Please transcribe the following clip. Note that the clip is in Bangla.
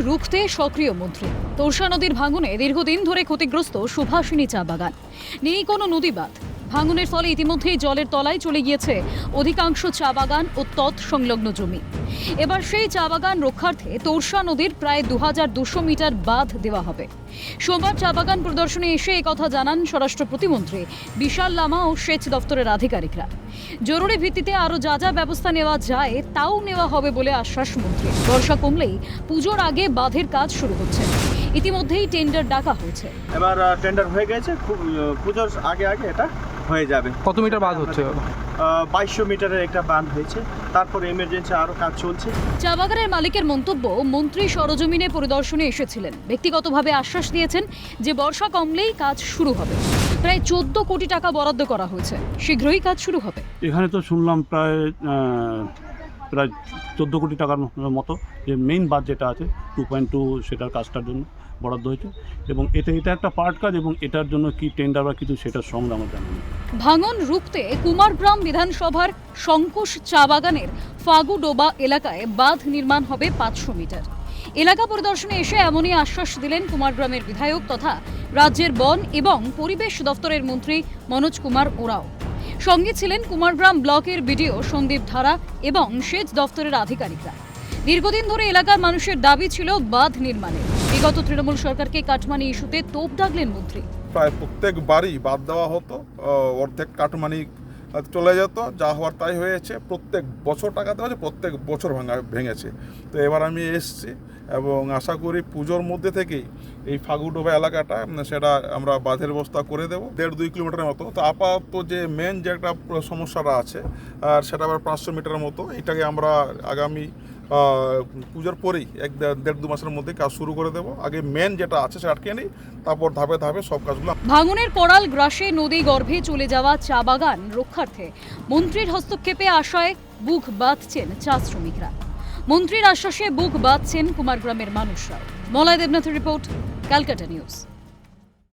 রুখতে সক্রিয় মন্ত্রী। তোরসা নদীর ভাঙনে দীর্ঘদিন ধরে ক্ষতিগ্রস্ত সুভাষিনী চা বাগান। নেই কোনো নদী বাঁধ। ভাঙনের ফলে ইতিমধ্যেই জলের তলায় চলে গিয়েছে অধিকাংশ চা বাগান ও তৎসংলগ্ন জমি। এবার সেই চা বাগান রক্ষার্থে তোরসা নদীর প্রায় 2200 মিটার বাঁধ দেওয়া হবে। সোমবার চা বাগান প্রদর্শনে এসে একথা জানান স্বরাষ্ট্র প্রতিমন্ত্রী বিশাল লামা ও সেচ দফতরের আধিকারিকরা। জরুরি ভিত্তিতে আরও যা যা ব্যবস্থা নেওয়া যায় তাও নেওয়া হবে বলে আশ্বাস মন্ত্রী। বর্ষা কমলেই পুজোর আগে বাঁধের কাজ শুরু হচ্ছে। ইতিমধ্যেই টেন্ডার ডাকা হয়েছে। এবার টেন্ডার হয়ে গেছে, খুব পুজোর আগে এটা হয়ে যাবে। কত মিটার বাঁধ হচ্ছে? 2200 মিটারের একটা বাঁধ হয়েছে, তারপরে এমার্জেন্সি আরও কাজ চলছে। চা বাগানের মালিকের মন্তব্য, মন্ত্রী সরজমিনে পরিদর্শনে এসেছিলেন, ব্যক্তিগতভাবে আশ্বাস দিয়েছেন যে বর্ষা কমলেই কাজ শুরু হবে। প্রায় 14 কোটি টাকা বরাদ্দ করা হয়েছে, শীঘ্রই কাজ শুরু হবে। এখানে তো শুনলাম প্রায় 14 কোটি টাকার মতো যে মেইন বাদ যেটা আছে 2.2 সেটার কাজটার জন্য বরাদ্দ হয়েছে, এবং এটা একটা পার্ট কাজ, এবং এটার জন্য কি টেন্ডার বা কিছু সেটার সঙ্গে আমার জানা নেই। ভাঙন রুখতে কুমারগ্রাম বিধানসভার শঙ্কুশ চা বাগানের ফাগুডোবা এলাকায় বাঁধ নির্মাণ হবে 500 মিটার। এলাকা পরিদর্শনে এসে এমনই আশ্বাস দিলেন কুমারগ্রামের বিধায়ক তথা রাজ্যের বন এবং পরিবেশ দফতরের মন্ত্রী মনোজ কুমার ওরাও। সঙ্গে ছিলেন কুমারগ্রাম ব্লকের বিডিও সন্দীপ ধারা এবং সেচ দফতরের আধিকারিকরা। দীর্ঘদিন ধরে এলাকার মানুষের দাবি ছিল বাঁধ নির্মাণে। বিগত তৃণমূল সরকারকে কাটমানি ইস্যুতে তোপ দাগলেন মন্ত্রী। প্রায় প্রত্যেক বাড়ি বাদ দেওয়া হতো, অর্ধেক কাটমানি চলে যেত, যা হওয়ার তাই হয়েছে। প্রত্যেক বছর টাকা দেওয়া হয়েছে, প্রত্যেক বছর ভেঙেছে। তো এবার আমি এসেছি এবং আশা করি পুজোর মধ্যে থেকেই এই ফাগুডোবা এলাকাটা সেটা আমরা বাঁধের ব্যবস্থা করে দেবো 1.5-2 কিলোমিটারের মতো। তো আপাতত যে মেন যে একটা সমস্যাটা আছে আর সেটা আবার 500 মিটারের মতো, এটাকে আমরা আগামী পুজোর পরেই 1-1.5-2 মাসের মধ্যে কাজ শুরু করে দেবো। আগে মেন যেটা আছে সেটা আটকে নিই, তারপর ধাপে ধাপে সব কাজগুলো। ভাঙনের করাল গ্রাসে নদী গর্ভে চলে যাওয়া চা বাগান রক্ষার্থে মন্ত্রীর হস্তক্ষেপে আশায় বুক বাঁধছেন চা শ্রমিকরা। মন্ত্রীর আশ্বাসে বুক বাঁধছেন কুমারগ্রামের মানুষরাও। মলয় দেবনাথের রিপোর্ট, ক্যালকাটা নিউজ।